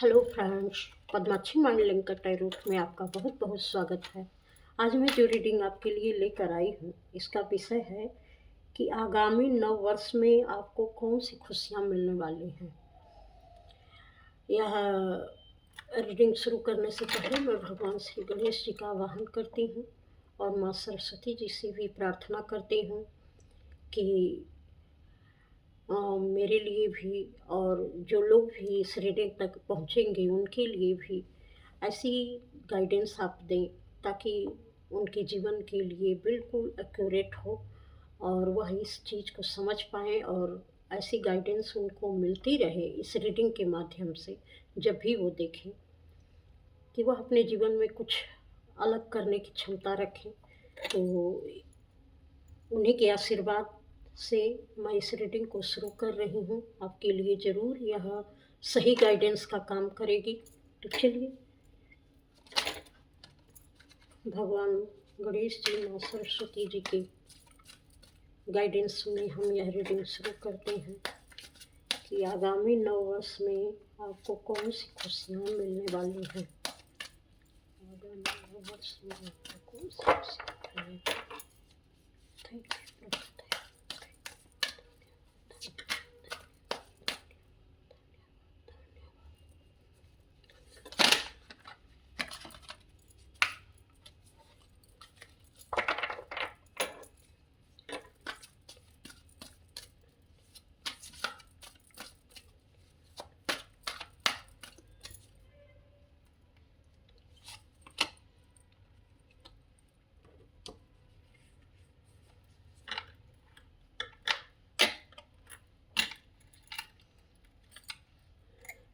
Hello friends, Padmakshi mind linker tarot में आपका बहुत बहुत स्वागत है। आज मैं जो रीडिंग आपके लिए लेकर आई हूँ, इसका विषय है कि आगामी नव वर्ष में आपको कौन सी खुशियाँ मिलने वाली हैं। यह रीडिंग शुरू करने से पहले मैं भगवान श्री गणेश जी का आवाहन करती हूँ और माँ सरस्वती जी से भी प्रार्थना करती हूँ कि मेरे लिए भी और जो लोग भी इस रीडिंग तक पहुँचेंगे उनके लिए भी ऐसी गाइडेंस आप दें ताकि उनके जीवन के लिए बिल्कुल एक्यूरेट हो और वह इस चीज़ को समझ पाएँ और ऐसी गाइडेंस उनको मिलती रहे इस रीडिंग के माध्यम से जब भी वो देखें कि वह अपने जीवन में कुछ अलग करने की क्षमता रखें। तो उन्हीं के आशीर्वाद से मैं इस रीडिंग को शुरू कर रही हूँ। आपके लिए ज़रूर यह सही गाइडेंस का काम करेगी। तो चलिए भगवान गणेश जी, माँ सरस्वती जी के गाइडेंस में हम यह रीडिंग शुरू करते हैं कि आगामी नव वर्ष में आपको कौन सी खुशियाँ मिलने वाली हैं। आगामी नव वर्ष में आपको कौन सी खुशियाँ मिलने वाली हैं। Thank you.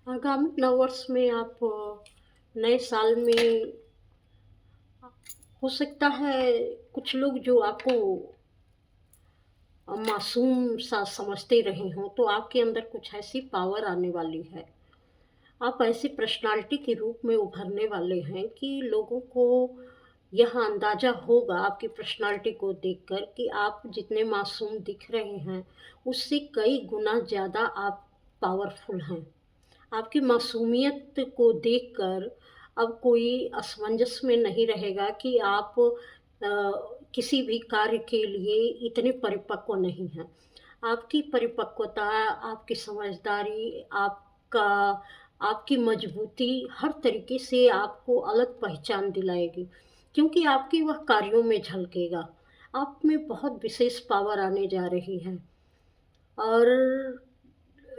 आगामी नव वर्ष में आप नए साल में हो सकता है कुछ लोग जो आपको मासूम सा समझते रहे हों, तो आपके अंदर कुछ ऐसी पावर आने वाली है। आप ऐसी पर्सनालिटी के रूप में उभरने वाले हैं कि लोगों को यह अंदाज़ा होगा आपकी पर्सनालिटी को देखकर कि आप जितने मासूम दिख रहे हैं, उससे कई गुना ज़्यादा आप पावरफुल हैं। आपकी मासूमियत को देखकर अब कोई असमंजस में नहीं रहेगा कि आप किसी भी कार्य के लिए इतने परिपक्व नहीं हैं। आपकी परिपक्वता, आपकी समझदारी, आपकी मजबूती हर तरीके से आपको अलग पहचान दिलाएगी, क्योंकि आपकी वह कार्यों में झलकेगा। आप में बहुत विशेष पावर आने जा रही है और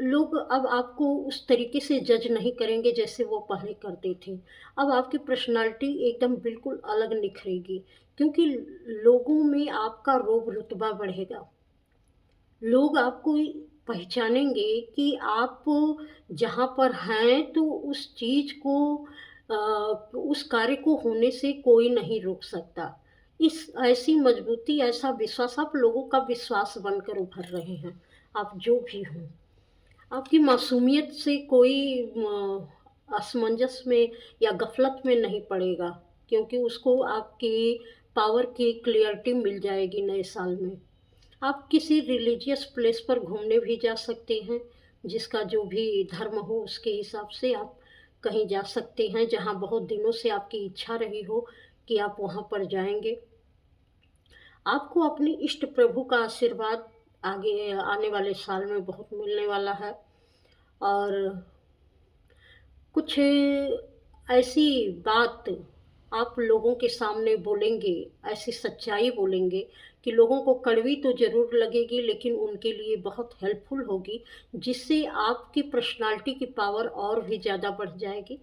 लोग अब आपको उस तरीके से जज नहीं करेंगे जैसे वो पहले करते थे। अब आपकी पर्सनालिटी एकदम बिल्कुल अलग निखरेगी, क्योंकि लोगों में आपका रोब रुतबा बढ़ेगा। लोग आपको पहचानेंगे कि आप जहाँ पर हैं तो उस चीज़ को उस कार्य को होने से कोई नहीं रोक सकता। इस ऐसी मजबूती, ऐसा विश्वास, आप लोगों का विश्वास बनकर उभर रहे हैं, आप जो भी हों। आपकी मासूमियत से कोई असमंजस में या गफलत में नहीं पड़ेगा, क्योंकि उसको आपकी पावर की क्लियरिटी मिल जाएगी नए साल में। आप किसी रिलीजियस प्लेस पर घूमने भी जा सकते हैं, जिसका जो भी धर्म हो उसके हिसाब से आप कहीं जा सकते हैं, जहाँ बहुत दिनों से आपकी इच्छा रही हो कि आप वहाँ पर जाएंगे। आपको अपने इष्ट प्रभु का आशीर्वाद आगे आने वाले साल में बहुत मिलने वाला है और कुछ ऐसी बात आप लोगों के सामने बोलेंगे, ऐसी सच्चाई बोलेंगे कि लोगों को कड़वी तो ज़रूर लगेगी, लेकिन उनके लिए बहुत हेल्पफुल होगी, जिससे आपकी पर्सनालिटी की पावर और भी ज़्यादा बढ़ जाएगी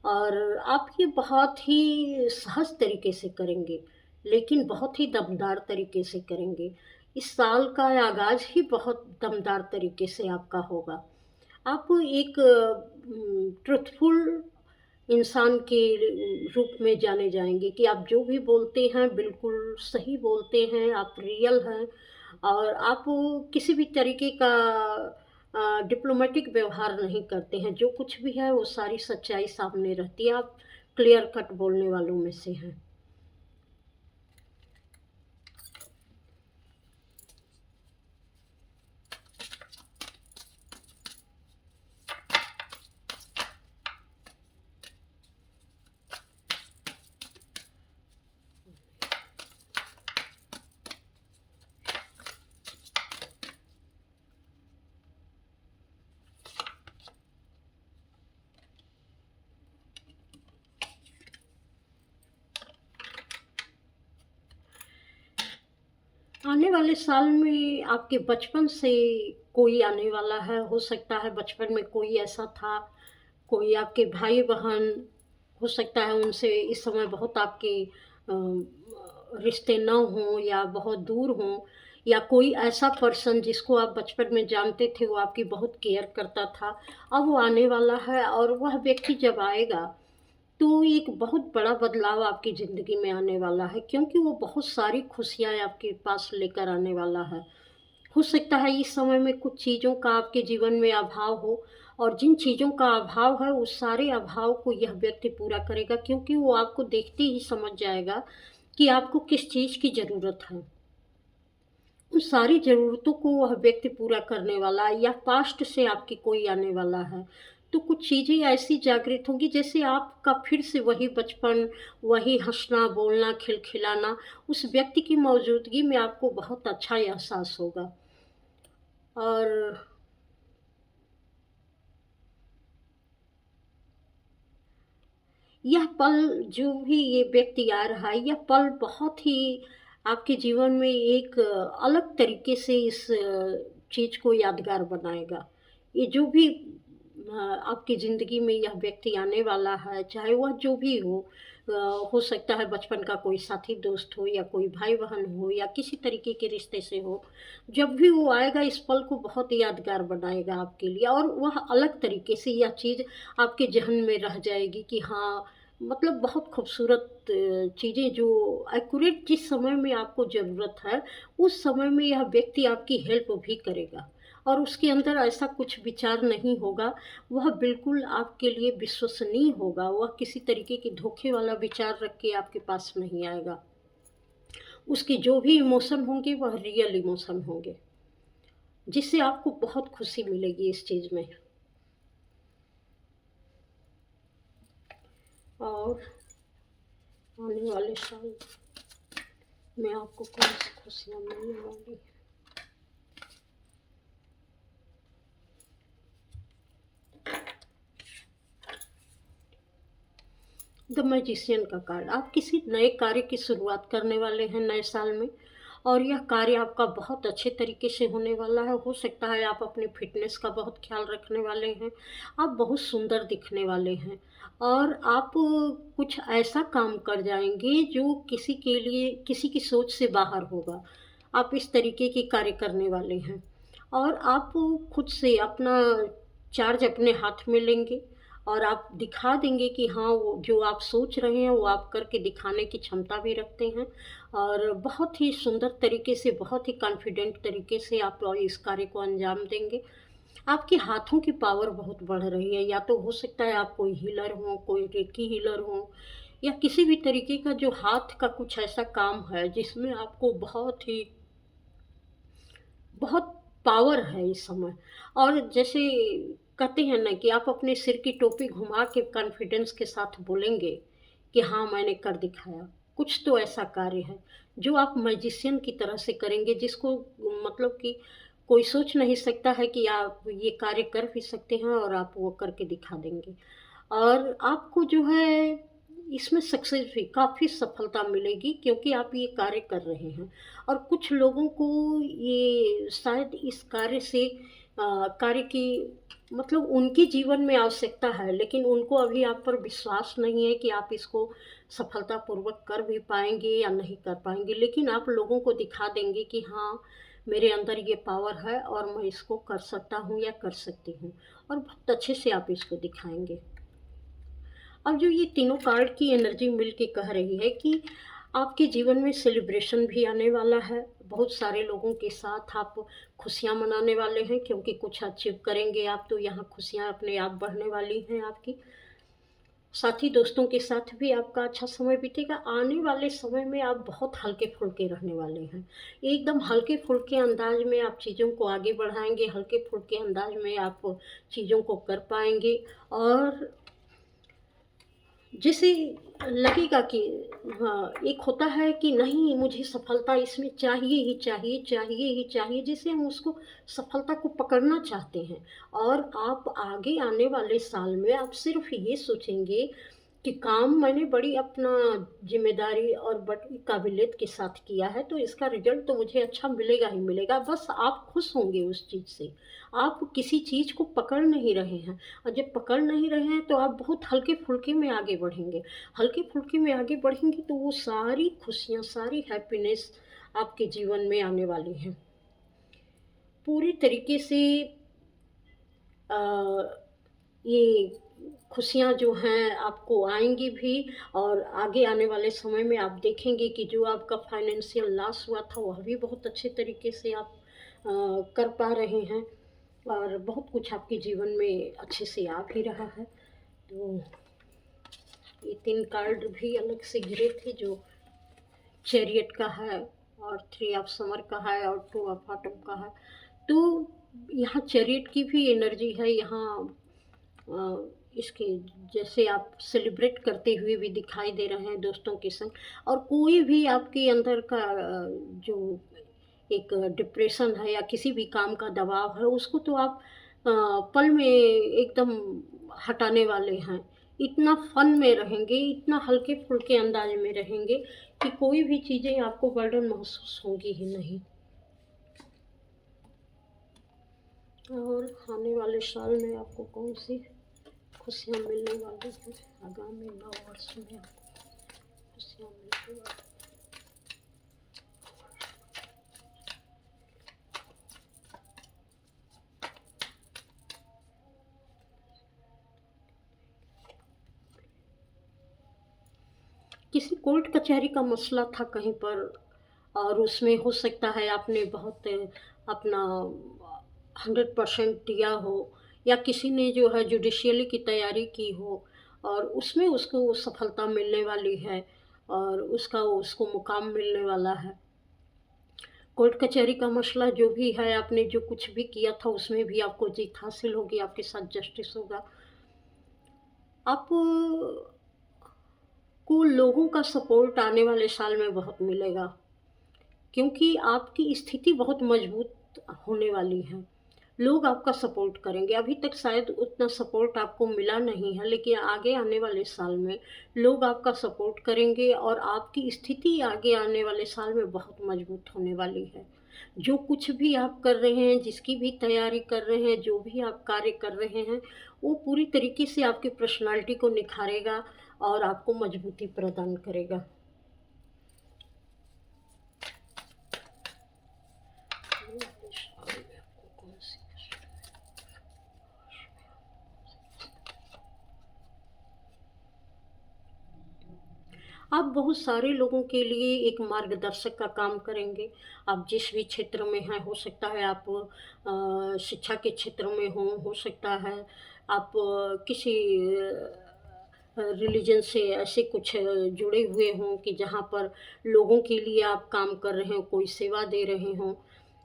और आप ये बहुत ही सहज तरीके से करेंगे, लेकिन बहुत ही दमदार तरीके से करेंगे। इस साल का आगाज़ ही बहुत दमदार तरीके से आपका होगा। आप एक ट्रुथफुल इंसान के रूप में जाने जाएँगे कि आप जो भी बोलते हैं बिल्कुल सही बोलते हैं, आप रियल हैं और आप किसी भी तरीके का डिप्लोमेटिक व्यवहार नहीं करते हैं। जो कुछ भी है वो सारी सच्चाई सामने रहती है, आप क्लियर कट बोलने वालों में से हैं। आने वाले साल में आपके बचपन से कोई आने वाला है, हो सकता है बचपन में कोई ऐसा था, कोई आपके भाई-बहन, हो सकता है उनसे इस समय बहुत आपके रिश्ते ना हों या बहुत दूर हों, या कोई ऐसा पर्सन जिसको आप बचपन में जानते थे, वो आपकी बहुत केयर करता था, अब वो आने वाला है और वह व्यक्ति जब आएगा, तो एक बहुत बड़ा बदलाव आपकी ज़िंदगी में आने वाला है, क्योंकि वो बहुत सारी खुशियाँ आपके पास लेकर आने वाला है। हो सकता है इस समय में कुछ चीज़ों का आपके जीवन में अभाव हो, और जिन चीज़ों का अभाव है उस सारे अभाव को यह व्यक्ति पूरा करेगा, क्योंकि वो आपको देखते ही समझ जाएगा कि आपको किस चीज़ की ज़रूरत है। उन सारी ज़रूरतों को वह व्यक्ति पूरा करने वाला है, या पास्ट से आपकी कोई आने वाला है। तो कुछ चीज़ें ऐसी जागृत होंगी जैसे आपका फिर से वही बचपन, वही हँसना, बोलना, खिलखिलाना, उस व्यक्ति की मौजूदगी में आपको बहुत अच्छा एहसास होगा। और यह पल, जो भी ये व्यक्ति आ रहा है, यह पल बहुत ही आपके जीवन में एक अलग तरीके से इस चीज़ को यादगार बनाएगा। ये जो भी आपकी ज़िंदगी में यह व्यक्ति आने वाला है, चाहे वह जो भी हो सकता है बचपन का कोई साथी दोस्त हो, या कोई भाई-बहन हो, या किसी तरीके के रिश्ते से हो। जब भी वो आएगा, इस पल को बहुत यादगार बनाएगा आपके लिए, और वह अलग तरीके से यह चीज़ आपके ज़हन में रह जाएगी कि हाँ, मतलब बहुत खूबसूरत चीज़ें जो एक्यूरेट जिस समय में आपको ज़रूरत है, उस समय में यह व्यक्ति आपकी हेल्प भी करेगा, और उसके अंदर ऐसा कुछ विचार नहीं होगा, वह बिल्कुल आपके लिए विश्वसनीय होगा, वह किसी तरीके की धोखे वाला विचार रख के आपके पास नहीं आएगा। उसके जो भी इमोशन होंगे वह रियल इमोशन होंगे, जिससे आपको बहुत खुशी मिलेगी इस चीज़ में। और आने वाले साल में आपको कौन-सी खुशियाँ मिलने वाली हैं? द मैजिशियन का कार्ड, आप किसी नए कार्य की शुरुआत करने वाले हैं नए साल में, और यह कार्य आपका बहुत अच्छे तरीके से होने वाला है। हो सकता है आप अपने फिटनेस का बहुत ख्याल रखने वाले हैं, आप बहुत सुंदर दिखने वाले हैं, और आप कुछ ऐसा काम कर जाएंगे जो किसी के लिए, किसी की सोच से बाहर होगा। आप इस तरीके के कार्य करने वाले हैं, और आप खुद से अपना चार्ज अपने हाथ में लेंगे, और आप दिखा देंगे कि हाँ, वो जो आप सोच रहे हैं वो आप करके दिखाने की क्षमता भी रखते हैं, और बहुत ही सुंदर तरीके से, बहुत ही कॉन्फिडेंट तरीके से आप इस कार्य को अंजाम देंगे। आपके हाथों की पावर बहुत बढ़ रही है, या तो हो सकता है आप कोई हीलर हों, कोई रेकी हीलर हों, या किसी भी तरीके का जो हाथ का कुछ ऐसा काम है जिसमें आपको बहुत पावर है इस समय। और जैसे कहते हैं ना कि आप अपने सिर की टोपी घुमा के कॉन्फिडेंस के साथ बोलेंगे कि हाँ, मैंने कर दिखाया। कुछ तो ऐसा कार्य है जो आप मैजिशियन की तरह से करेंगे, जिसको मतलब कि कोई सोच नहीं सकता है कि आप ये कार्य कर भी सकते हैं, और आप वो करके दिखा देंगे। और आपको जो है इसमें सक्सेस भी, काफ़ी सफलता मिलेगी, क्योंकि आप ये कार्य कर रहे हैं। और कुछ लोगों को ये शायद इस कार्य से कार्य की मतलब उनके जीवन में आवश्यकता है, लेकिन उनको अभी आप पर विश्वास नहीं है कि आप इसको सफलतापूर्वक कर भी पाएँगे या नहीं कर पाएँगे। लेकिन आप लोगों को दिखा देंगे कि हाँ, मेरे अंदर ये पावर है और मैं इसको कर सकता हूँ या कर सकती हूँ, और बहुत अच्छे से आप इसको दिखाएँगे। अब जो ये तीनों कार्ड की एनर्जी मिल के कह रही है कि आपके जीवन में सेलिब्रेशन भी आने वाला है। बहुत सारे लोगों के साथ आप खुशियाँ मनाने वाले हैं, क्योंकि कुछ अचीव करेंगे आप, तो यहाँ खुशियाँ अपने आप बढ़ने वाली हैं आपकी। साथी दोस्तों के साथ भी आपका अच्छा समय बीतेगा। आने वाले समय में आप बहुत हल्के-फुल्के रहने वाले हैं। एकदम हल्के-फुल्के अंदाज़ में आप चीज़ों को आगे बढ़ाएँगे, हल्के-फुल्के अंदाज़ में आप चीज़ों को कर पाएँगे, और जैसे लगेगा कि हाँ, एक होता है कि नहीं, मुझे सफलता इसमें चाहिए ही चाहिए, चाहिए ही चाहिए, जिसे हम उसको सफलता को पकड़ना चाहते हैं। और आप आगे आने वाले साल में आप सिर्फ़ ये सोचेंगे कि काम मैंने बड़ी अपना ज़िम्मेदारी और बड़ी काबिलियत के साथ किया है, तो इसका रिज़ल्ट तो मुझे अच्छा मिलेगा ही मिलेगा। बस आप खुश होंगे उस चीज़ से। आप किसी चीज़ को पकड़ नहीं रहे हैं, और जब पकड़ नहीं रहे हैं तो आप बहुत हल्के-फुल्के में आगे बढ़ेंगे। हल्के-फुल्के में आगे बढ़ेंगे तो वो सारी खुशियाँ, सारी हैप्पीनेस आपके जीवन में आने वाली हैं। पूरी तरीके से अ, ये खुशियाँ जो हैं आपको आएँगी भी, और आगे आने वाले समय में आप देखेंगे कि जो आपका फाइनेंशियल लॉस हुआ था वह भी बहुत अच्छे तरीके से आप कर पा रहे हैं, और बहुत कुछ आपके जीवन में अच्छे से आ भी रहा है। तो ये 3 कार्ड भी अलग से गिरे थे, जो चैरियट का है और 3 ऑफ समर का है और 2 ऑफ ऑटम का है। तो यहाँ चैरियट की भी एनर्जी है, यहाँ अ, इसके जैसे आप सेलिब्रेट करते हुए भी दिखाई दे रहे हैं दोस्तों के संग, और कोई भी आपके अंदर का जो एक डिप्रेशन है या किसी भी काम का दबाव है, उसको तो आप अ, पल में एकदम हटाने वाले हैं। इतना फन में रहेंगे, इतना हल्के-फुल्के अंदाज में रहेंगे कि कोई भी चीज़ें आपको बर्डन महसूस होंगी ही नहीं। और आने वाले साल में आपको कौन-सी खुशियाँ मिलने वाली हैं? आगामी 9 वर्ष में आपको खुशियाँ मिलने वाली। किसी कोर्ट कचहरी का मसला था कहीं पर, और उसमें हो सकता है आपने बहुत अपना 100% दिया हो, या किसी ने जो है जुडिशियली की तैयारी की हो और उसमें उसको सफलता मिलने वाली है, और उसका उसको मुकाम मिलने वाला है। कोर्ट कचहरी का मसला जो भी है, आपने जो कुछ भी किया था उसमें भी आपको जीत हासिल होगी, आपके साथ जस्टिस होगा। आप को लोगों का सपोर्ट आने वाले साल में बहुत मिलेगा, क्योंकि आपकी स्थिति बहुत मजबूत होने वाली है। लोग आपका सपोर्ट करेंगे। अभी तक शायद उतना सपोर्ट आपको मिला नहीं है, लेकिन आगे आने वाले साल में लोग आपका सपोर्ट करेंगे, और आपकी स्थिति आगे आने वाले साल में बहुत मजबूत होने वाली है। जो कुछ भी आप कर रहे हैं, जिसकी भी तैयारी कर रहे हैं, जो भी आप कार्य कर रहे हैं, वो पूरी तरीके से आपकी पर्सनैलिटी को निखारेगा और आपको मजबूती प्रदान करेगा। आप बहुत सारे लोगों के लिए एक मार्गदर्शक का काम करेंगे। आप जिस भी क्षेत्र में हैं, हो सकता है आप शिक्षा के क्षेत्र में हों, हो सकता है आप किसी रिलीजन से ऐसे कुछ जुड़े हुए हों कि जहाँ पर लोगों के लिए आप काम कर रहे हों, कोई सेवा दे रहे हों,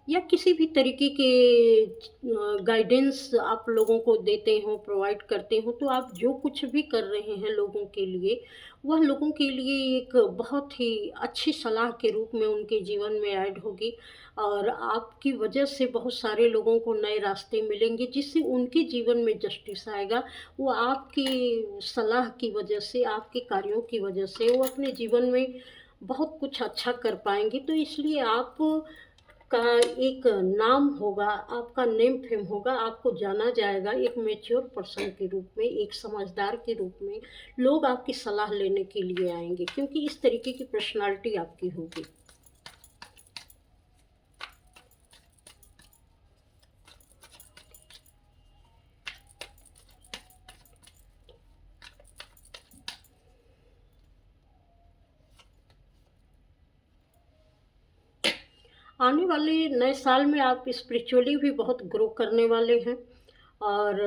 या किसी भी तरीके के गाइडेंस आप लोगों को देते हों, प्रोवाइड करते हों, तो आप जो कुछ भी कर रहे हैं लोगों के लिए, वह लोगों के लिए एक बहुत ही अच्छी सलाह के रूप में उनके जीवन में ऐड होगी, और आपकी वजह से बहुत सारे लोगों को नए रास्ते मिलेंगे, जिससे उनके जीवन में जस्टिस आएगा। वो आपकी सलाह की वजह से, आपके कार्यों की वजह से वो अपने जीवन में बहुत कुछ अच्छा कर पाएँगे। तो इसलिए आप का एक नाम होगा, आपका नेम फेम होगा, आपको जाना जाएगा एक मैच्योर पर्सन के रूप में, एक समझदार के रूप में। लोग आपकी सलाह लेने के लिए आएँगे, क्योंकि इस तरीके की पर्सनैलिटी आपकी होगी। आने वाले नए साल में आप स्पिरिचुअली भी बहुत ग्रो करने वाले हैं, और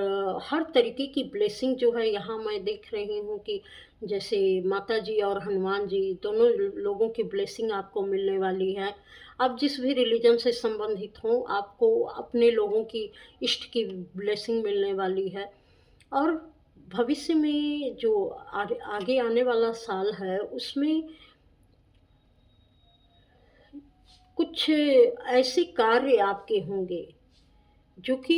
हर तरीके की ब्लेसिंग जो है यहाँ मैं देख रही हूँ कि जैसे माता जी और हनुमान जी दोनों लोगों की ब्लेसिंग आपको मिलने वाली है। आप जिस भी रिलीजन से संबंधित हों, आपको अपने लोगों की इष्ट की ब्लेसिंग मिलने वाली है, और भविष्य में जो आगे आने वाला साल है उसमें कुछ ऐसे कार्य आपके होंगे जो कि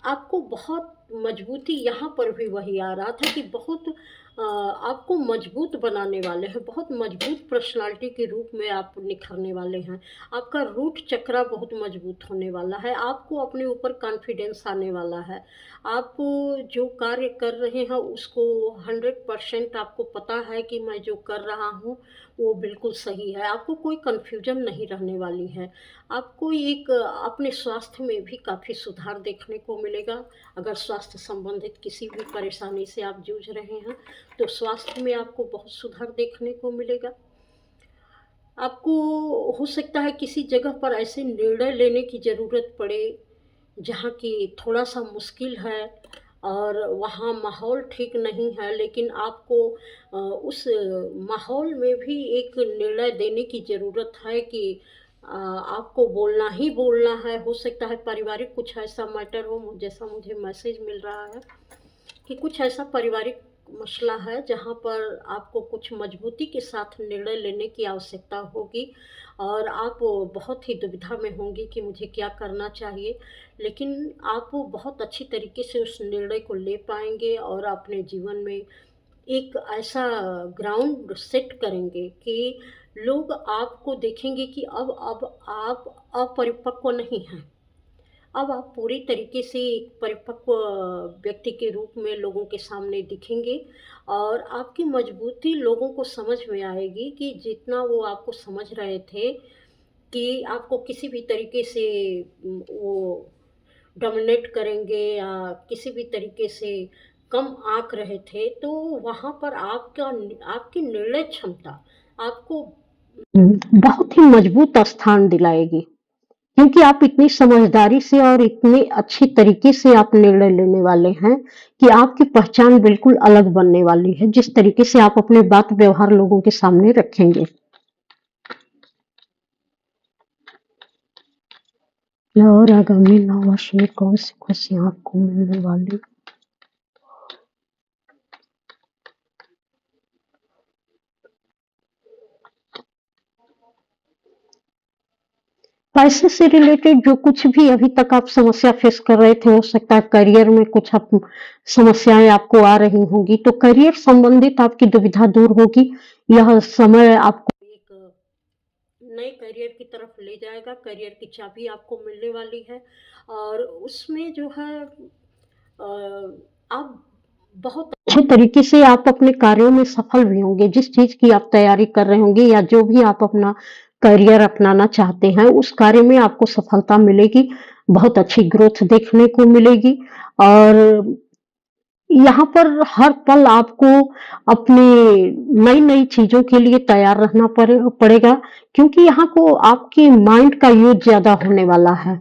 आपको बहुत मजबूती यहाँ पर भी वही आ रहा था कि बहुत आपको मजबूत बनाने वाले हैं, बहुत मजबूत पर्सनालिटी के रूप में आप निखरने वाले हैं। आपका रूट चक्रा बहुत मजबूत होने वाला है, आपको अपने ऊपर कॉन्फिडेंस आने वाला है। आप जो कार्य कर रहे हैं उसको 100% आपको पता है कि मैं जो कर रहा हूँ वो बिल्कुल सही है, आपको कोई कन्फ्यूजन नहीं रहने वाली है। आपको एक अपने स्वास्थ्य में भी काफ़ी सुधार देखने को मिलेगा। अगर स्वास्थ्य संबंधित किसी भी परेशानी से आप जूझ रहे हैं, तो स्वास्थ्य में आपको बहुत सुधार देखने को मिलेगा। आपको हो सकता है किसी जगह पर ऐसे निर्णय लेने की ज़रूरत पड़े, जहाँ की थोड़ा-सा मुश्किल है और वहाँ माहौल ठीक नहीं है, लेकिन आपको उस माहौल में भी एक निर्णय देने की ज़रूरत है कि आपको बोलना ही बोलना है। हो सकता है पारिवारिक कुछ ऐसा मैटर हो, जैसा मुझे मैसेज मिल रहा है कि कुछ ऐसा पारिवारिक मसला है जहाँ पर आपको कुछ मजबूती के साथ निर्णय लेने की आवश्यकता होगी और आप बहुत ही दुविधा में होंगी कि मुझे क्या करना चाहिए। लेकिन आप बहुत अच्छी तरीके से उस निर्णय को ले पाएँगे और अपने जीवन में एक ऐसा ग्राउंड सेट करेंगे कि लोग आपको देखेंगे कि अब आप अपरिपक्व नहीं हैं। अब आप पूरी तरीके से एक परिपक्व व्यक्ति के रूप में लोगों के सामने दिखेंगे और आपकी मजबूती लोगों को समझ में आएगी कि जितना वो आपको समझ रहे थे कि आपको किसी भी तरीके से वो डोमिनेट करेंगे या किसी भी तरीके से कम आँक रहे थे, तो वहाँ पर आपकी निर्णय क्षमता आपको बहुत ही मजबूत स्थान दिलाएगी। क्योंकि आप इतनी समझदारी से और इतने अच्छे तरीके से आप निर्णय लेने वाले हैं कि आपकी पहचान बिल्कुल अलग बनने वाली है, जिस तरीके से आप अपने बात व्यवहार लोगों के सामने रखेंगे। और आगामी 9 वर्ष में कौन सी खुशियां आपको मिलने वाली? पैसे से रिलेटेड जो कुछ भी अभी तक आप समस्या फेस कर रहे थे, हो सकता है करियर में कुछ आप समस्याएँ आपको आ रही होंगी, तो करियर संबंधित आपकी दुविधा दूर होगी। यह समय आपको एक नए करियर की तरफ ले जाएगा, करियर की चाबी आपको मिलने वाली है और उसमें जो है आप बहुत अच्छे तरीके से आप अपने कार्यों में सफल भी होंगे। जिस चीज़ की आप तैयारी कर रहे होंगे या जो भी आप अपना करियर अपनाना चाहते हैं, उस कार्य में आपको सफलता मिलेगी, बहुत अच्छी ग्रोथ देखने को मिलेगी और यहाँ पर हर पल आपको अपनी नई-नई चीज़ों के लिए तैयार रहना पड़ेगा क्योंकि यहाँ को आपके माइंड का यूज़ ज़्यादा होने वाला है।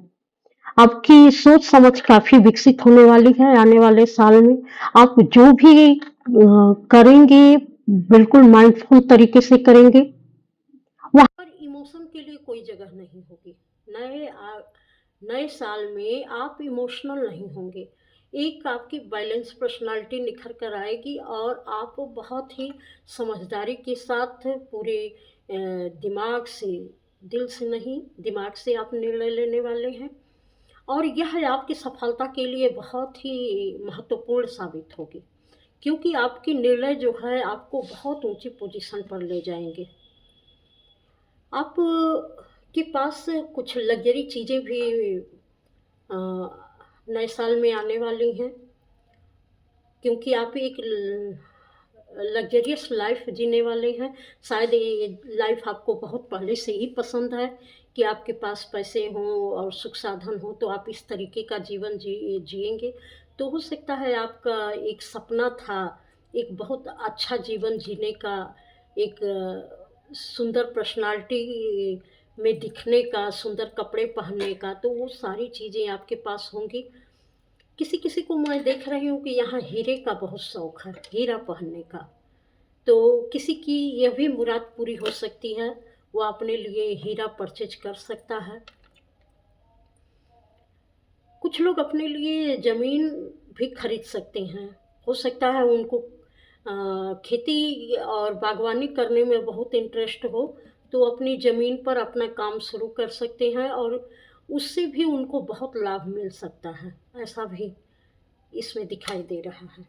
आपकी सोच समझ काफ़ी विकसित होने वाली है आने वाले साल में। आप जो भी करेंगे बिल्कुल माइंडफुल तरीके से करेंगे। वहाँ पर इमोशन के लिए कोई जगह नहीं होगी। नए साल में आप इमोशनल नहीं होंगे। एक आपकी बैलेंस पर्सनालिटी निखर कर आएगी और आप बहुत ही समझदारी के साथ पूरे दिमाग से, दिल से नहीं, दिमाग से आप निर्णय लेने वाले हैं। और यह आपकी सफलता के लिए बहुत ही महत्वपूर्ण साबित होगी क्योंकि आपके निर्णय जो है आपको बहुत ऊंची पोजीशन पर ले जाएंगे। आप के पास कुछ लग्जरी चीज़ें भी अ, नए साल में आने वाली हैं क्योंकि आप एक लग्जरियस लाइफ जीने वाले हैं। शायद ये लाइफ आपको बहुत पहले से ही पसंद है कि आपके पास पैसे हों और सुख साधन हो तो आप इस तरीके का जीवन जिएंगे। तो हो सकता है आपका एक सपना था एक बहुत अच्छा जीवन जीने का, एक सुंदर पर्सनालिटी में दिखने का, सुंदर कपड़े पहनने का, तो वो सारी चीज़ें आपके पास होंगी। किसी-किसी को मैं देख रही हूँ कि यहाँ हीरे का बहुत शौक है, हीरा पहनने का। तो किसी की यह भी मुराद पूरी हो सकती है, वो अपने लिए हीरा परचेज़ कर सकता है। कुछ लोग अपने लिए ज़मीन भी खरीद सकते हैं। हो सकता है उनको खेती और बागवानी करने में बहुत इंटरेस्ट हो, तो अपनी ज़मीन पर अपना काम शुरू कर सकते हैं और उससे भी उनको बहुत लाभ मिल सकता है, ऐसा भी इसमें दिखाई दे रहा है।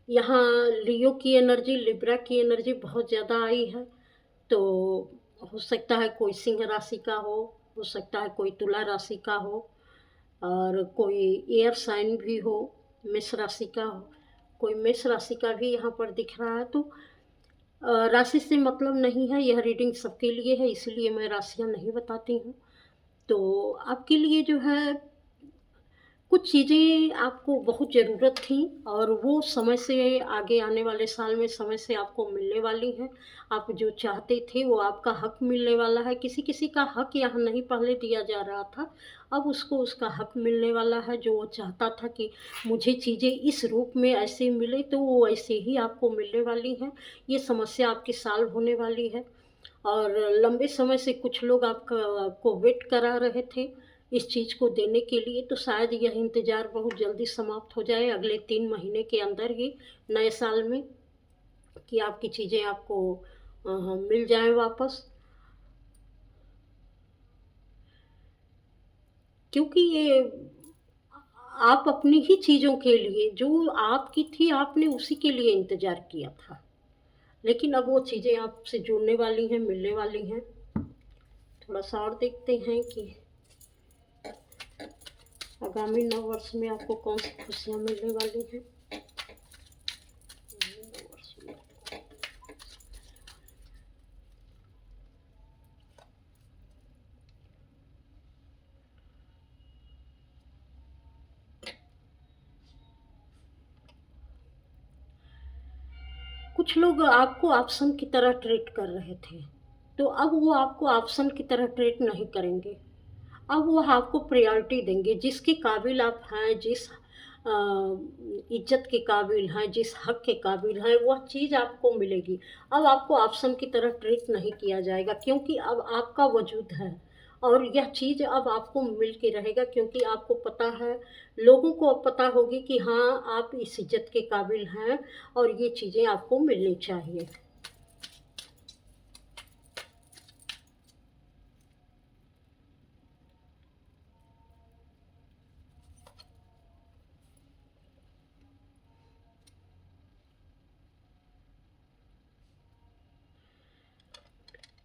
यहाँ लियो की एनर्जी, लिब्रा की एनर्जी बहुत ज़्यादा आई है। तो हो सकता है कोई सिंह राशि का हो सकता है कोई तुला राशि का हो, और कोई एयर साइन भी हो, मेष राशि का हो, कोई मेष राशि का भी यहाँ पर दिख रहा है। तो राशि से मतलब नहीं है, यह रीडिंग सबके लिए है, इसलिए मैं राशियाँ नहीं बताती हूँ। तो आपके लिए जो है कुछ चीज़ें आपको बहुत ज़रूरत थी, और वो समय से आगे आने वाले साल में समय से आपको मिलने वाली हैं। आप जो चाहते थे वो आपका हक मिलने वाला है। किसी-किसी का हक यहाँ नहीं पहले दिया जा रहा था, अब उसको उसका हक मिलने वाला है। जो वो चाहता था कि मुझे चीज़ें इस रूप में ऐसे मिले, तो वो ऐसे ही आपको मिलने वाली हैं। ये समस्या आपकी सॉल्व होने वाली है। और लंबे समय से कुछ लोग आपका को वेट करा रहे थे इस चीज़ को देने के लिए, तो शायद यह इंतज़ार बहुत जल्दी समाप्त हो जाए अगले 3 महीने के अंदर ही, नए साल में, कि आपकी चीज़ें आपको मिल जाएँ वापस। क्योंकि ये आप अपनी ही चीज़ों के लिए, जो आपकी थी आपने उसी के लिए इंतज़ार किया था। लेकिन अब वो चीज़ें आपसे जुड़ने वाली हैं, मिलने वाली हैं। थोड़ा-सा और देखते हैं कि आगामी नव वर्ष में आपको कौन सी खुशियाँ मिलने वाली हैं। नव वर्ष में कुछ लोग आपको ऑप्शन की तरह ट्रीट कर रहे थे, तो अब वो आपको ऑप्शन की तरह ट्रीट नहीं करेंगे। अब वो आपको प्रायोरिटी देंगे। जिसके काबिल आप हैं, जिस इज़्ज़त के काबिल हैं, जिस हक के काबिल हैं, वह चीज़ आपको मिलेगी। अब आपको ऑप्शन की तरह ट्रीट नहीं किया जाएगा, क्योंकि अब आपका वजूद है, और यह चीज़ अब आपको मिल के रहेगा, क्योंकि आपको पता है, लोगों को अब पता होगी कि हाँ, आप इस इज़्ज़त के काबिल हैं और ये चीज़ें आपको मिलनी चाहिए।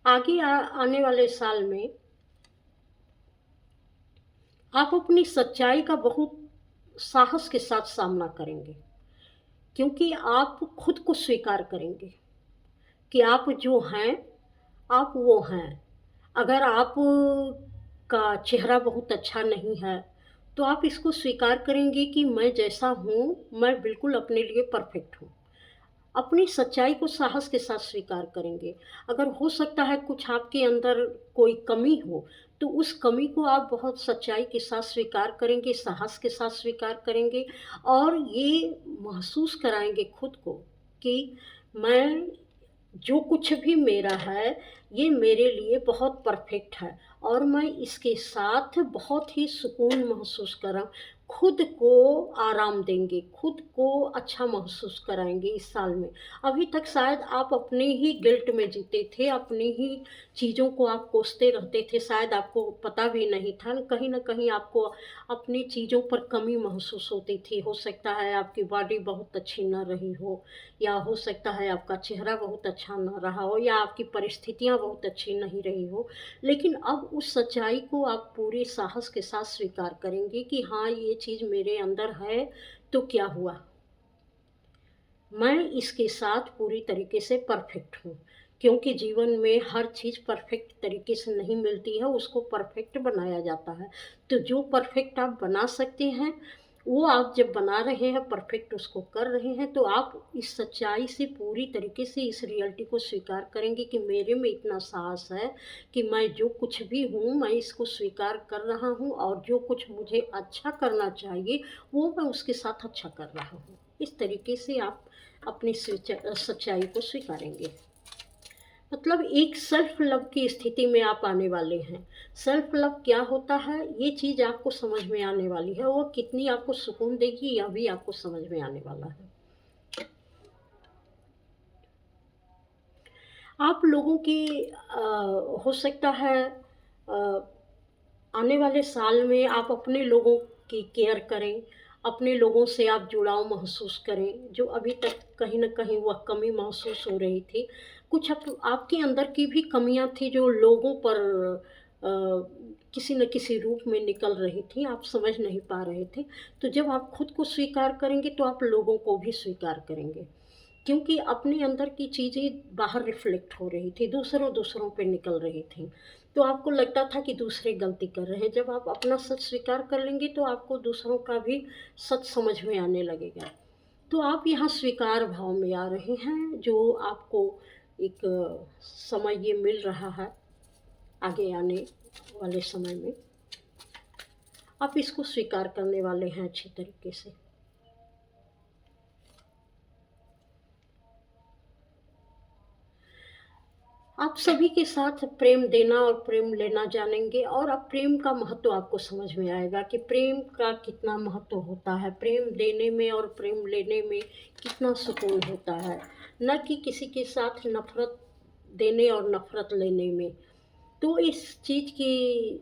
आगे आने वाले साल में आप अपनी सच्चाई का बहुत साहस के साथ सामना करेंगे, क्योंकि आप खुद को स्वीकार करेंगे कि आप जो हैं, आप वो हैं। अगर आप का चेहरा बहुत अच्छा नहीं है, तो आप इसको स्वीकार करेंगे कि मैं जैसा हूँ, मैं बिल्कुल अपने लिए परफेक्ट हूँ। अपनी सच्चाई को साहस के साथ स्वीकार करेंगे। अगर हो सकता है कुछ आपके अंदर कोई कमी हो, तो उस कमी को आप बहुत सच्चाई के साथ स्वीकार करेंगे, साहस के साथ स्वीकार करेंगे, और ये महसूस कराएँगे खुद को कि मैं, जो कुछ भी मेरा है, ये मेरे लिए बहुत परफेक्ट है, और मैं इसके साथ बहुत ही सुकून महसूस करा, खुद को आराम देंगे, खुद को अच्छा महसूस कराएँगे इस साल में। अभी तक शायद आप अपने ही गिल्ट में जीते थे, अपनी ही चीज़ों को आप कोसते रहते थे, शायद आपको पता भी नहीं था। कहीं न कहीं आपको अपनी चीज़ों पर कमी महसूस होती थी। हो सकता है आपकी बॉडी बहुत अच्छी ना रही हो, या हो सकता है आपका चेहरा बहुत अच्छा ना रहा हो, या आपकी परिस्थितियाँ बहुत अच्छी नहीं रही हो। लेकिन अब उस सच्चाई को आप पूरे साहस के साथ स्वीकार करेंगे कि हाँ, ये चीज़ मेरे अंदर है, तो क्या हुआ? मैं इसके साथ पूरी तरीके से परफेक्ट हूँ, क्योंकि जीवन में हर चीज़ परफेक्ट तरीके से नहीं मिलती है, उसको परफेक्ट बनाया जाता है। तो जो परफेक्ट आप बना सकते हैं, वो आप जब बना रहे हैं, परफेक्ट उसको कर रहे हैं, तो आप इस सच्चाई से पूरी तरीके से इस रियलिटी को स्वीकार करेंगे कि मेरे में इतना साहस है कि मैं जो कुछ भी हूँ, मैं इसको स्वीकार कर रहा हूँ, और जो कुछ मुझे अच्छा करना चाहिए, वो मैं उसके साथ अच्छा कर रहा हूँ। इस तरीके से आप अपनी सच्चाई को स्वीकारेंगे। मतलब एक सेल्फ लव की स्थिति में आप आने वाले हैं। सेल्फ लव क्या होता है, ये चीज़ आपको समझ में आने वाली है, वो कितनी आपको सुकून देगी, यह भी आपको समझ में आने वाला है। आप लोगों की हो सकता है अ, आने वाले साल में आप अपने लोगों की केयर करें, अपने लोगों से आप जुड़ाव महसूस करें, जो अभी तक कहीं न कहीं वह कमी महसूस हो रही थी। कुछ आपके अंदर की भी कमियाँ थी जो लोगों पर अ, किसी न किसी रूप में निकल रही थी, आप समझ नहीं पा रहे थे। तो जब आप खुद को स्वीकार करेंगे तो आप लोगों को भी स्वीकार करेंगे। क्योंकि अपने अंदर की चीज़ें बाहर रिफ्लेक्ट हो रही थी, दूसरों पे निकल रही थी। तो आपको लगता था कि दूसरे गलती कर रहे हैं। जब आप अपना सच स्वीकार कर लेंगे तो आपको दूसरों का भी सच समझ में आने लगेगा। तो आप यहाँ स्वीकार भाव में आ रहे हैं, जो आपको एक समय ये मिल रहा है, आगे आने वाले समय में आप इसको स्वीकार करने वाले हैं अच्छी तरीके से। आप सभी के साथ प्रेम देना और प्रेम लेना जानेंगे और अब प्रेम का महत्व आपको समझ में आएगा कि प्रेम का कितना महत्व होता है। प्रेम देने में और प्रेम लेने में कितना सुकून होता है, न कि किसी के साथ नफ़रत देने और नफ़रत लेने में। तो इस चीज़ की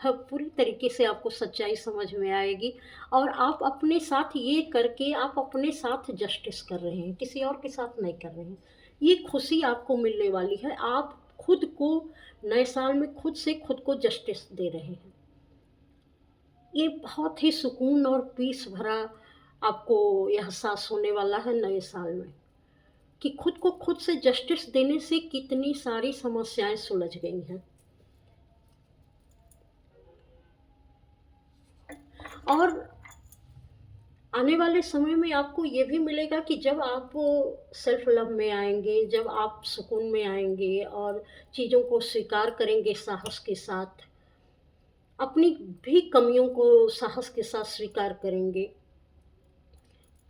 पूरी तरीके से आपको सच्चाई समझ में आएगी और आप अपने साथ ये करके आप अपने साथ जस्टिस कर रहे हैं, किसी और के साथ नहीं कर रहे हैं। ये खुशी आपको मिलने वाली है, आप खुद को नए साल में खुद से खुद को जस्टिस दे रहे हैं। ये बहुत ही सुकून और पीस भरा आपको एहसास होने वाला है नए साल में, कि खुद को खुद से जस्टिस देने से कितनी सारी समस्याएँ सुलझ गई हैं। और आने वाले समय में आपको ये भी मिलेगा कि जब आप सेल्फ लव में आएँगे, जब आप सुकून में आएँगे और चीज़ों को स्वीकार करेंगे साहस के साथ, अपनी भी कमियों को साहस के साथ स्वीकार करेंगे,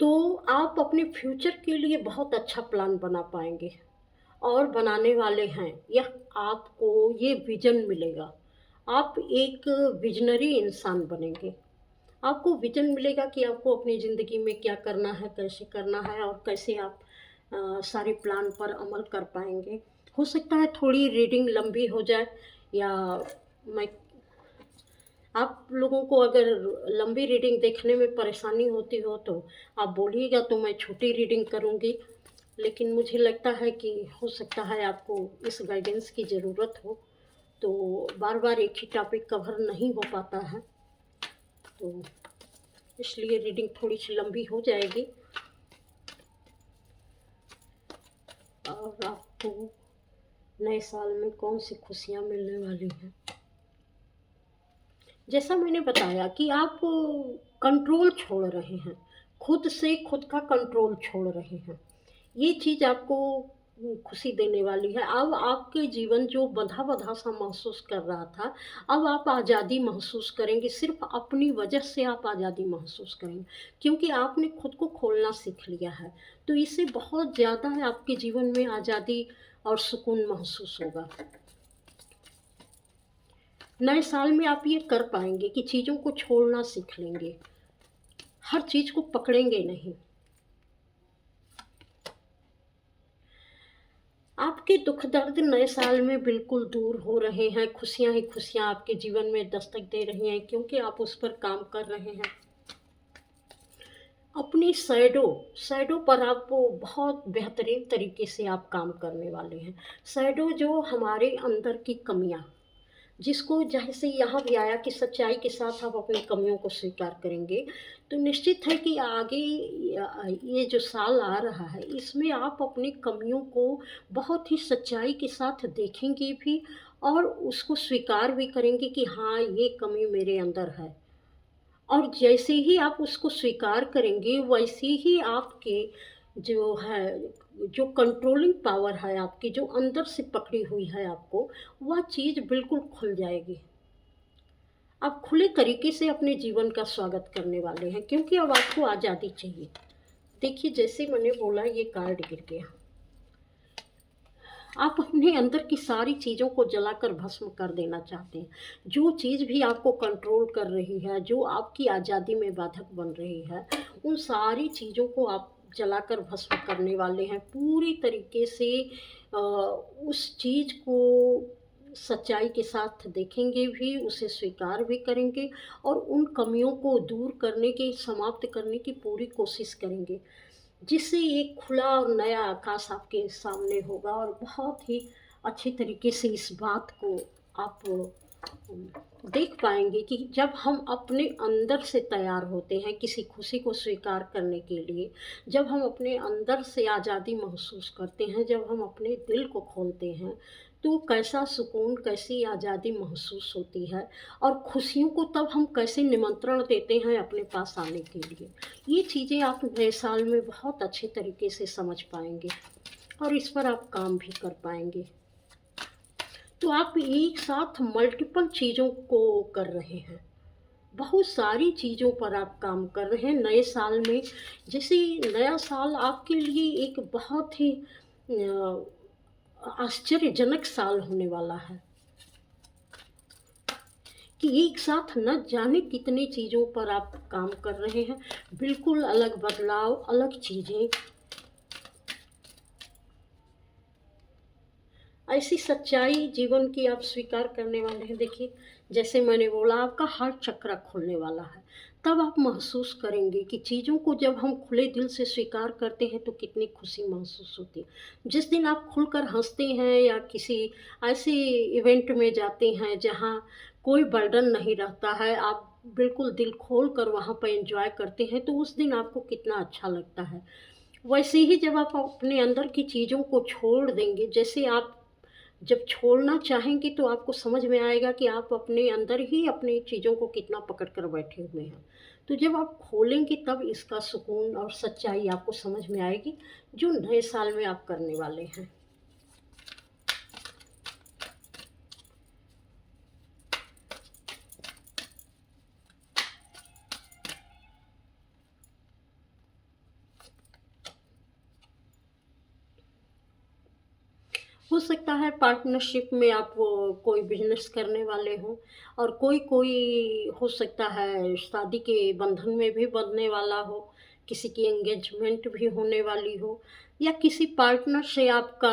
तो आप अपने फ्यूचर के लिए बहुत अच्छा प्लान बना पाएँगे और बनाने वाले हैं। यह आपको ये विज़न मिलेगा। आप एक विज़नरी इंसान बनेंगे। आपको विज़न मिलेगा कि आपको अपनी ज़िंदगी में क्या करना है, कैसे करना है और कैसे आप सारे प्लान पर अमल कर पाएँगे। हो सकता है थोड़ी रीडिंग लंबी हो जाए, या मैं आप लोगों को अगर लंबी रीडिंग देखने में परेशानी होती हो तो आप बोलिएगा, तो मैं छोटी रीडिंग करूँगी। लेकिन मुझे लगता है कि हो सकता है आपको इस गाइडेंस की ज़रूरत हो, तो बार-बार एक ही टॉपिक कवर नहीं हो पाता है। तो इसलिए रीडिंग थोड़ी-सी लंबी हो जाएगी और आपको नए साल में कौन-सी खुशियाँ मिलने वाली हैं। जैसा मैंने बताया कि आप कंट्रोल छोड़ रहे हैं, खुद से खुद का कंट्रोल छोड़ रहे हैं। ये चीज़ आपको खुशी देने वाली है। अब आपके जीवन जो बँधा-बँधा सा महसूस कर रहा था, अब आप आज़ादी महसूस करेंगे, सिर्फ़ अपनी वजह से आप आज़ादी महसूस करेंगे, क्योंकि आपने खुद को खोलना सीख लिया है। तो इससे बहुत ज़्यादा आपके जीवन में आज़ादी और सुकून महसूस होगा। नए साल में आप ये कर पाएँगे कि चीज़ों को छोड़ना सीख लेंगे, हर चीज़ को पकड़ेंगे नहीं। आपके दुःख दर्द नए साल में बिल्कुल दूर हो रहे हैं, खुशियाँ ही खुशियाँ आपके जीवन में दस्तक दे रही हैं, क्योंकि आप उस पर काम कर रहे हैं। अपनी शैडो पर आप वो बहुत बेहतरीन तरीके से आप काम करने वाले हैं। शैडो जो हमारे अंदर की कमियाँ, जिसको जैसे यहाँ भी आया कि सच्चाई के साथ आप अपनी कमियों को स्वीकार करेंगे, तो निश्चित है कि आगे ये जो साल आ रहा है, इसमें आप अपनी कमियों को बहुत ही सच्चाई के साथ देखेंगे भी और उसको स्वीकार भी करेंगे कि हाँ, ये कमी मेरे अंदर है। और जैसे ही आप उसको स्वीकार करेंगे, वैसे ही आपके जो है, जो कंट्रोलिंग पावर है आपकी, जो अंदर से पकड़ी हुई है आपको, वह चीज़ बिल्कुल खुल जाएगी। आप खुले तरीके से अपने जीवन का स्वागत करने वाले हैं, क्योंकि अब आपको आज़ादी चाहिए। देखिए, जैसे मैंने बोला, ये कार्ड गिर गया। आप अपने अंदर की सारी चीज़ों को जलाकर भस्म कर देना चाहते हैं। जो चीज़ भी आपको कंट्रोल कर रही है, जो आपकी आज़ादी में बाधक बन रही है, उन सारी चीज़ों को आप जलाकर भस्म करने वाले हैं। पूरी तरीके से उस चीज़ को सच्चाई के साथ देखेंगे भी, उसे स्वीकार भी करेंगे और उन कमियों को दूर करने की, समाप्त करने की पूरी कोशिश करेंगे। जिससे एक खुला और नया आकाश आपके सामने होगा और बहुत ही अच्छी तरीके से इस बात को आप देख पाएँगे कि जब हम अपने अंदर से तैयार होते हैं किसी खुशी को स्वीकार करने के लिए, जब हम अपने अंदर से आज़ादी महसूस करते हैं, जब हम अपने दिल को खोलते हैं, तो कैसा सुकून, कैसी आज़ादी महसूस होती है और खुशियों को तब हम कैसे निमंत्रण देते हैं अपने पास आने के लिए। ये चीज़ें आप नए साल में बहुत अच्छे तरीके से समझ पाएँगे और इस पर आप काम भी कर पाएँगे। तो आप एक साथ मल्टीपल चीज़ों को कर रहे हैं। बहुत सारी चीज़ों पर आप काम कर रहे हैं नए साल में। जैसे नया साल आपके लिए एक बहुत ही आश्चर्यजनक साल होने वाला है कि एक साथ न जाने कितनी चीज़ों पर आप काम कर रहे हैं। बिल्कुल अलग बदलाव, अलग चीज़ें, ऐसी सच्चाई जीवन की आप स्वीकार करने वाले हैं। देखिए, जैसे मैंने बोला आपका हार्ट चक्र खुलने वाला है। तब आप महसूस करेंगे कि चीज़ों को जब हम खुले दिल से स्वीकार करते हैं तो कितनी खुशी महसूस होती है। जिस दिन आप खुलकर हँसते हैं या किसी ऐसे इवेंट में जाते हैं जहाँ कोई बर्डन नहीं रहता है, आप बिल्कुल दिल खोल कर वहाँ पर एन्जॉय करते हैं, तो उस दिन आपको कितना अच्छा लगता है। वैसे ही जब आप अपने अंदर की चीज़ों को छोड़ देंगे, जैसे आप जब छोड़ना चाहेंगे तो आपको समझ में आएगा कि आप अपने अंदर ही अपनी चीज़ों को कितना पकड़ कर बैठे हुए हैं। तो जब आप खोलेंगे तब इसका सुकून और सच्चाई आपको समझ में आएगी, जो नए साल में आप करने वाले हैं। हो सकता है पार्टनरशिप में आप कोई बिज़नेस करने वाले हों और कोई-कोई हो सकता है शादी के बंधन में भी बंधने वाला हो, किसी की एंगेजमेंट भी होने वाली हो या किसी पार्टनर से आपका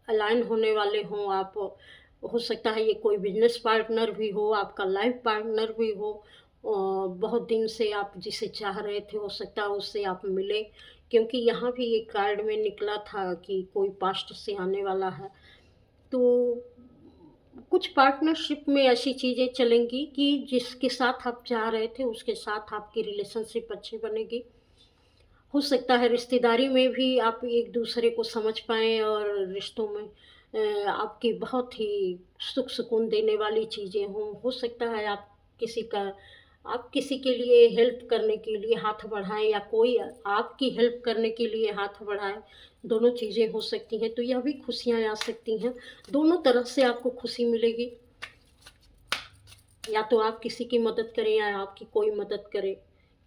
अलाइन होने वाले हों आप। हो सकता है ये कोई बिज़नेस पार्टनर भी हो, आपका लाइफ़ पार्टनर भी हो। बहुत दिन से आप जिसे चाह रहे थे, हो सकता है उससे आप मिले, क्योंकि यहाँ भी एक कार्ड में निकला था कि कोई पास्ट से आने वाला है। तो कुछ पार्टनरशिप में ऐसी चीज़ें चलेंगी कि जिसके साथ आप चाह रहे थे, उसके साथ आपकी रिलेशनशिप अच्छी बनेगी। हो सकता है रिश्तेदारी में भी आप एक-दूसरे को समझ पाएँ और रिश्तों में आपकी बहुत ही सुख सुकून देने वाली चीज़ें हों। हो सकता है किसी का आप किसी के लिए हेल्प करने के लिए हाथ बढ़ाएँ या कोई आपकी हेल्प करने के लिए हाथ बढ़ाए, दोनों चीज़ें हो सकती हैं, तो यह भी खुशियाँ आ सकती हैं। दोनों तरफ से आपको खुशी मिलेगी, या तो आप किसी की मदद करें या आपकी कोई मदद करे,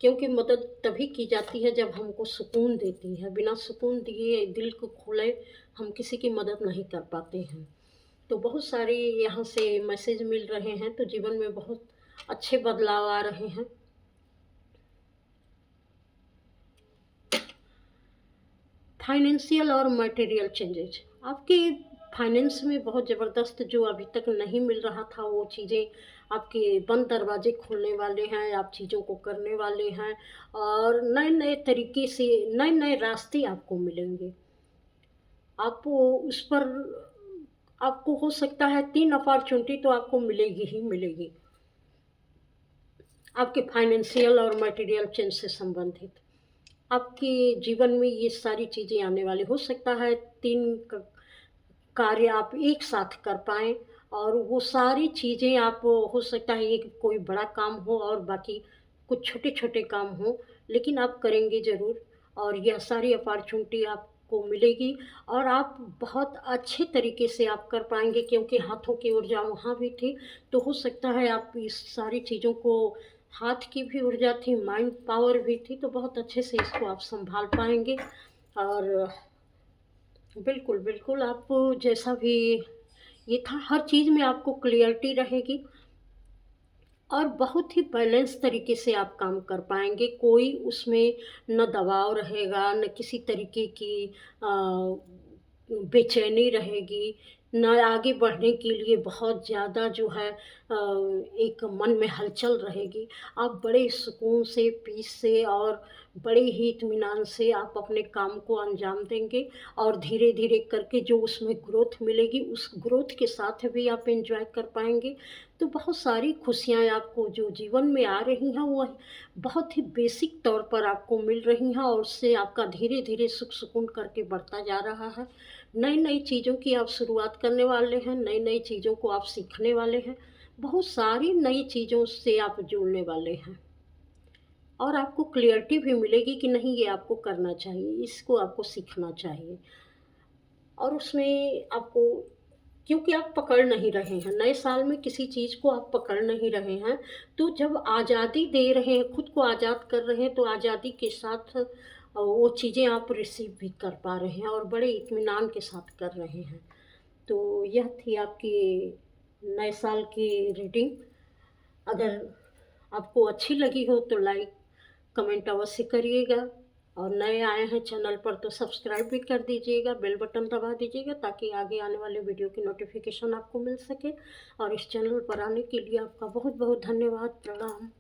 क्योंकि मदद तभी की जाती है जब हमको सुकून देती है। बिना सुकून दिए, दिल को खोले, हम किसी की मदद नहीं कर पाते हैं। तो बहुत सारे यहाँ से मैसेज मिल रहे हैं, तो जीवन में बहुत अच्छे बदलाव आ रहे हैं। फाइनेंशियल और मटेरियल चेंजेज आपके फाइनेंस में बहुत ज़बरदस्त जो अभी तक नहीं मिल रहा था, वो चीज़ें आपके बंद दरवाजे खोलने वाले हैं, आप चीज़ों को करने वाले हैं और नए-नए तरीके से नए-नए रास्ते आपको मिलेंगे। आप उस पर आपको हो सकता है 3 अपॉर्च्युनिटी तो आपको मिलेगी ही मिलेगी, आपके फाइनेंशियल और मटेरियल चेंज से संबंधित। आपके जीवन में ये सारी चीज़ें आने वाली, हो सकता है 3 क कार्य आप एक साथ कर पाएँ और वो सारी चीज़ें आप हो सकता है एक कोई बड़ा काम हो और बाकी कुछ छोटे-छोटे काम हों, लेकिन आप करेंगे ज़रूर और यह सारी अपॉर्च्युनिटी आपको मिलेगी और आप बहुत अच्छे तरीके से आप कर पाएँगे, क्योंकि हाथों की ऊर्जा वहाँ भी थी, तो हो सकता है आप इस सारी चीज़ों को हाथ की भी ऊर्जा थी, माइंड पावर भी थी, तो बहुत अच्छे से इसको आप सँभाल पाएँगे और बिल्कुल, बिल्कुल, आप जैसा भी ये था, हर चीज़ में आपको क्लियरिटी रहेगी और बहुत ही बैलेंस तरीके से आप काम कर पाएँगे। कोई उसमें न दबाव रहेगा, न किसी तरीके की बेचैनी रहेगी, ना आगे बढ़ने के लिए बहुत ज़्यादा जो है एक मन में हलचल रहेगी। आप बड़े सुकून से, पीस से और बड़े ही इत्मीनान से आप अपने काम को अंजाम देंगे और धीरे-धीरे करके जो उसमें ग्रोथ मिलेगी, उस ग्रोथ के साथ भी आप एन्जॉय कर पाएँगे। तो बहुत सारी खुशियाँ आपको जो जीवन में आ रही हैं, वह बहुत ही बेसिक तौर पर आपको मिल रही हैं और उससे आपका धीरे-धीरे सुख-सुकून करके बढ़ता जा रहा है। नई-नई चीज़ों की आप शुरुआत करने वाले हैं, नई-नई चीज़ों को आप सीखने वाले हैं, बहुत सारी नई चीज़ों से आप जुड़ने वाले हैं और आपको क्लैरिटी भी मिलेगी कि नहीं ये आपको करना चाहिए, इसको आपको सीखना चाहिए और उसमें आपको क्योंकि आप पकड़ नहीं रहे हैं, नए साल में किसी चीज़ को आप पकड़ नहीं रहे हैं, तो जब आज़ादी दे रहे हैं, खुद को आज़ाद कर रहे हैं, तो आज़ादी के साथ वो चीज़ें आप रिसीव भी कर पा रहे हैं और बड़े इत्मीनान के साथ कर रहे हैं। तो यह थी आपकी नए साल की रीडिंग। अगर आपको अच्छी लगी हो तो लाइक, कमेंट अवश्य करिएगा और नए आए हैं चैनल पर तो सब्सक्राइब भी कर दीजिएगा, बेल बटन दबा दीजिएगा ताकि आगे आने वाले वीडियो की नोटिफिकेशन आपको मिल सके और इस चैनल पर आने के लिए आपका बहुत-बहुत धन्यवाद। प्रणाम।